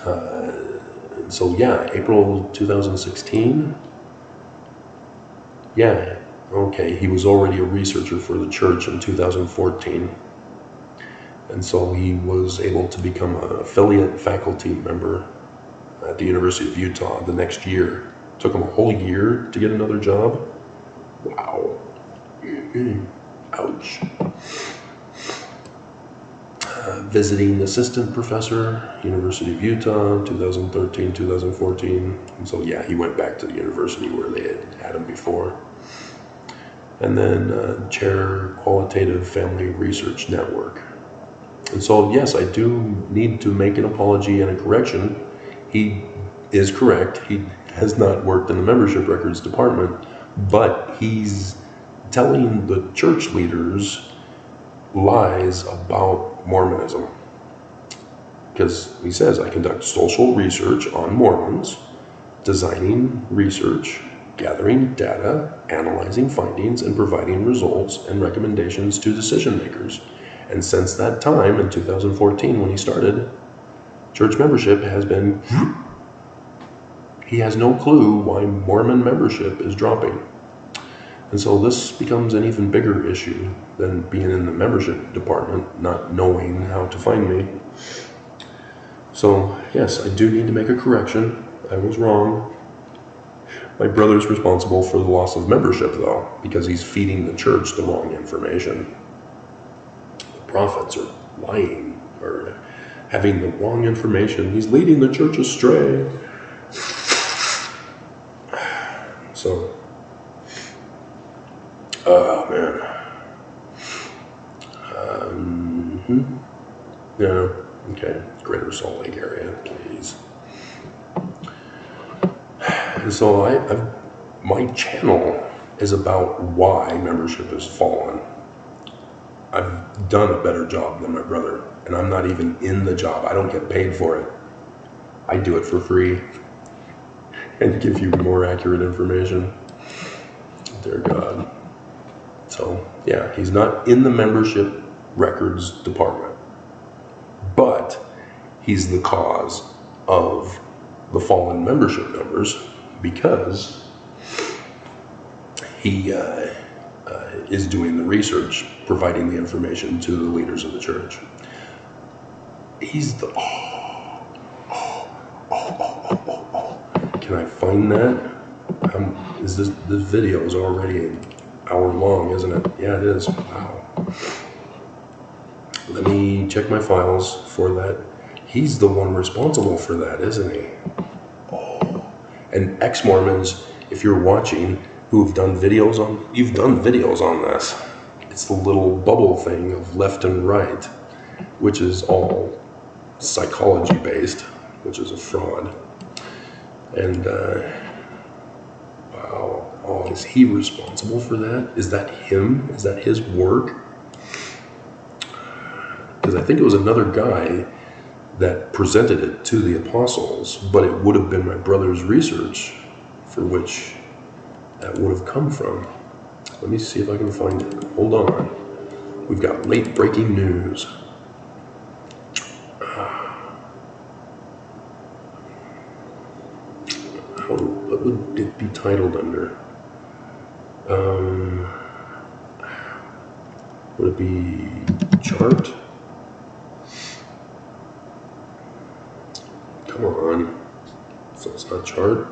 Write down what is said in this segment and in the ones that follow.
So yeah, April 2016. Yeah, okay, he was already a researcher for the church in 2014. And so he was able to become an affiliate faculty member at the University of Utah the next year. Took him a whole year to get another job. Wow. Ouch. Visiting assistant professor, University of Utah, 2013, 2014. And so yeah, he went back to the university where they had him before. And then chair qualitative family research network. And so yes, I do need to make an apology and a correction. He is correct. He has not worked in the membership records department, but he's telling the church leaders lies about Mormonism. Because he says, I conduct social research on Mormons, designing research, gathering data, analyzing findings, and providing results and recommendations to decision makers. And since that time, in 2014, when he started, church membership has been... He has no clue why Mormon membership is dropping. And so this becomes an even bigger issue than being in the membership department, not knowing how to find me. So yes, I do need to make a correction. I was wrong. My brother's responsible for the loss of membership, though, because he's feeding the church the wrong information. The prophets are lying or having the wrong information. He's leading the church astray. So, oh man. Yeah, okay. Greater Salt Lake area, please. And so my channel is about why membership has fallen. I've done a better job than my brother, and I'm not even in the job. I don't get paid for it. I do it for free and give you more accurate information. Dear God. So, yeah, he's not in the membership records department, but he's the cause of the fallen membership numbers because he is doing the research, providing the information to the leaders of the church. He's the... Can I find that? This video is already an hour long, isn't it? Yeah, it is. Wow. Let me check my files for that. He's the one responsible for that, isn't he? Oh. And ex-Mormons, if you're watching, who've done videos on... You've done videos on this. It's the little bubble thing of left and right, which is all psychology-based, which is a fraud. And, wow. Oh, is he responsible for that? Is that him? Is that his work? Because I think it was another guy that presented it to the apostles, but it would have been my brother's research for which that would have come from. Let me see if I can find it. Hold on. We've got late breaking news. What would it be titled under? Would it be chart? Come on. So it's not chart?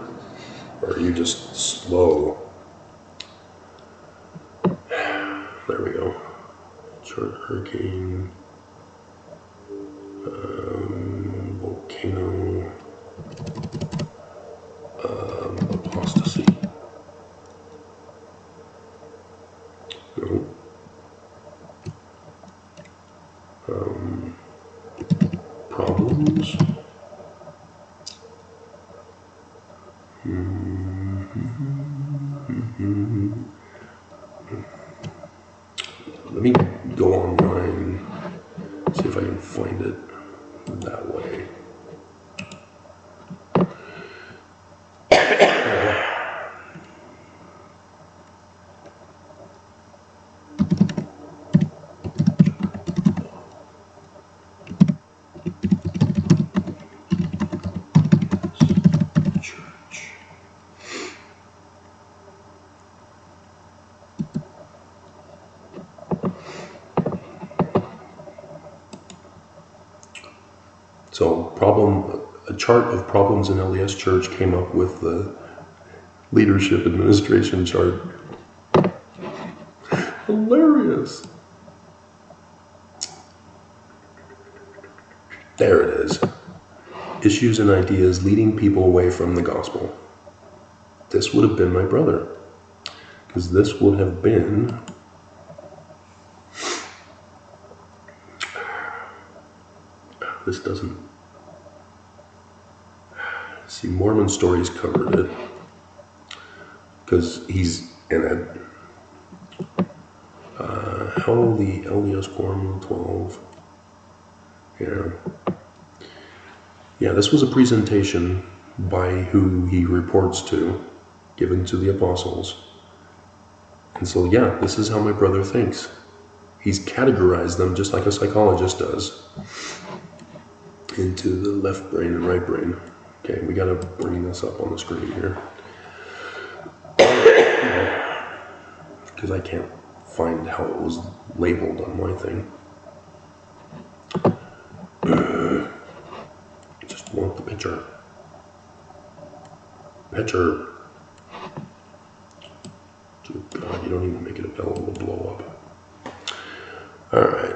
Or are you just slow? There we go. Chart, hurricane, volcano, apostasy. No. Problems. Let me go online, see if I can find it. So a chart of problems in LDS Church came up with the leadership administration chart. Hilarious. There it is. Issues and ideas leading people away from the gospel. This would have been my brother. Because this would have been... This doesn't... See, Mormon Stories covered it. Because he's in it. How the LDS Quorum 12. Yeah, this was a presentation by who he reports to, given to the apostles. And so, yeah, this is how my brother thinks. He's categorized them just like a psychologist does into the left brain and right brain. Okay, we gotta bring this up on the screen here. Because I can't find how it was labeled on my thing. Just want the picture. Picture. God, you don't even make it available to blow up. Alright.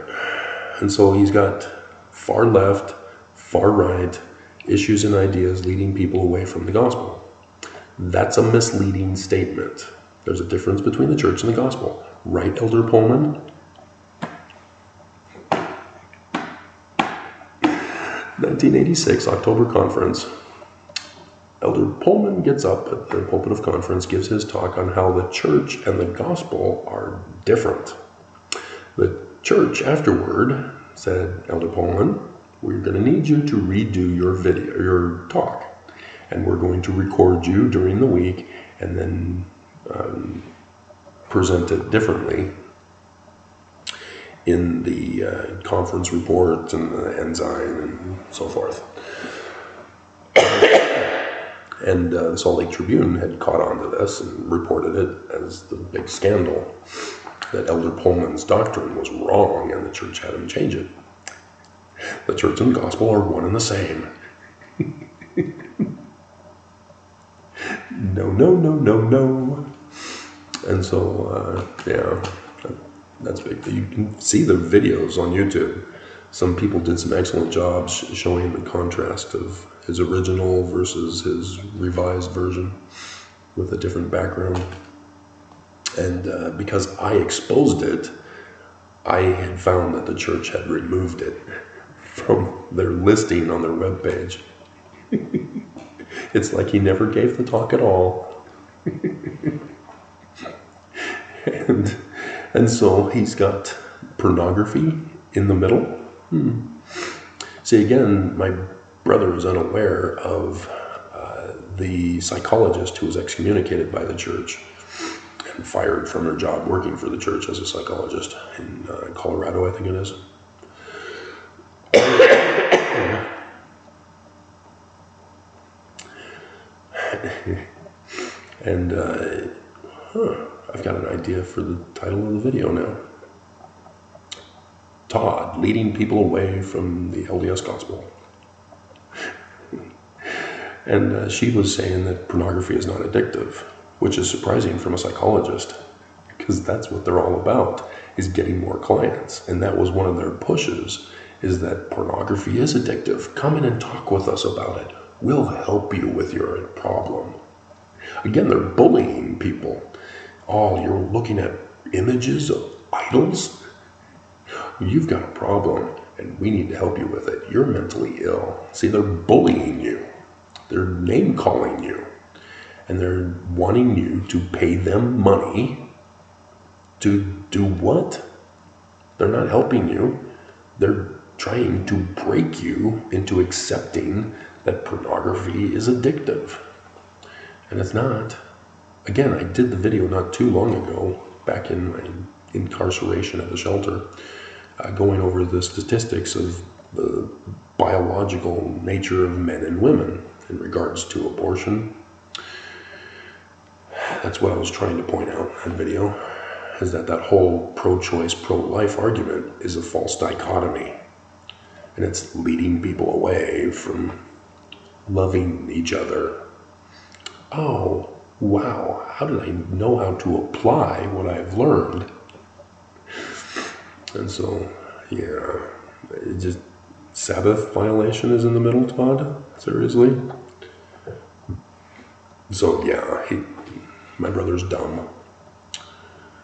And so he's got far left, far right, issues and ideas leading people away from the gospel. That's a misleading statement. There's a difference between the church and the gospel. Right, Elder Pullman? 1986 October conference. Elder Pullman gets up at the pulpit of conference, gives his talk on how the church and the gospel are different. The church afterward said, Elder Pullman, we're going to need you to redo your talk, and we're going to record you during the week and then present it differently in the conference report and the ensign and so forth. And the Salt Lake Tribune had caught on to this and reported it as the big scandal that Elder Pullman's doctrine was wrong and the church had him change it. The church and the gospel are one and the same. No, no, no, no, no. And so, that's big. You can see the videos on YouTube. Some people did some excellent jobs showing the contrast of his original versus his revised version with a different background. And because I exposed it, I had found that the church had removed it from their listing on their webpage. It's like he never gave the talk at all. And so he's got pornography in the middle. See, again, my brother is unaware of the psychologist who was excommunicated by the church and fired from her job working for the church as a psychologist in Colorado, I think it is. And I've got an idea for the title of the video now. Todd, leading people away from the LDS gospel. And she was saying that pornography is not addictive, which is surprising from a psychologist, because that's what they're all about, is getting more clients. And that was one of their pushes, is that pornography is addictive. Come in and talk with us about it. We'll help you with your problem. Again, they're bullying people. Oh, you're looking at images of idols? You've got a problem, and we need to help you with it. You're mentally ill. See, they're bullying you. They're name-calling you. And they're wanting you to pay them money to do what? They're not helping you. They're trying to break you into accepting that pornography is addictive. And it's not. Again, I did the video not too long ago, back in my incarceration at the shelter, going over the statistics of the biological nature of men and women in regards to abortion. That's what I was trying to point out in that video, is that whole pro-choice, pro-life argument is a false dichotomy. And it's leading people away from loving each other. Oh, wow, how did I know how to apply what I've learned? And so, yeah, it just, Sabbath violation is in the middle, Todd? Seriously? So, yeah, my brother's dumb.